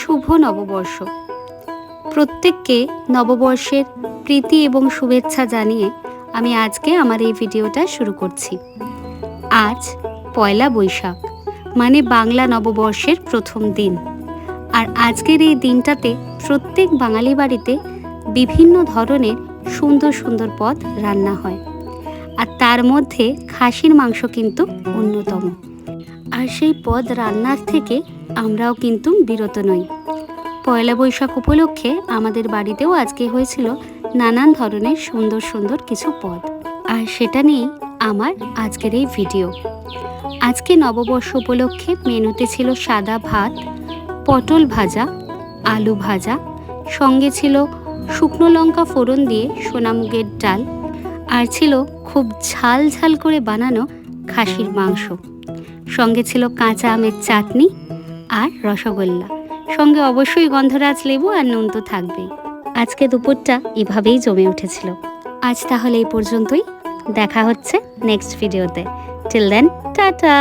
শুভ নববর্ষ। প্রত্যেককে নববর্ষের প্রীতি এবং শুভেচ্ছা জানিয়ে আমি আজকে আমার এই ভিডিওটা শুরু করছি। আজ পয়লা বৈশাখ, মানে বাংলা নববর্ষের প্রথম দিন। আর আজকের এই দিনটাতে প্রত্যেক বাঙালি বাড়িতে বিভিন্ন ধরনের সুন্দর সুন্দর পদ রান্না হয়, আর তার মধ্যে খাসির মাংস কিন্তু অন্যতম। আর সেই পদ রান্নার থেকে আমরাও কিন্তু বিরত নই। পয়লা বৈশাখ উপলক্ষে আমাদের বাড়িতেও আজকে হয়েছিল নানান ধরনের সুন্দর সুন্দর কিছু পদ, আর সেটা নিয়েই আমার আজকের এই ভিডিও। আজকে নববর্ষ উপলক্ষে মেনুতে ছিল সাদা ভাত, পটল ভাজা, আলু ভাজা, সঙ্গে ছিল শুকনো লঙ্কা ফোড়ন দিয়ে সোনামুগের ডাল, আর ছিল খুব ঝাল ঝাল করে বানানো খাসির মাংস। সঙ্গে ছিল কাঁচা আমের চাটনি আর রসগোল্লা, সঙ্গে অবশ্যই গন্ধরাজ লেবু আর নুন তো থাকবেই। আজকে দুপুরটা এভাবেই জমে উঠেছিল। আজ তাহলে এই পর্যন্তই, দেখা হচ্ছে নেক্সট ভিডিওতে। Till then, tata.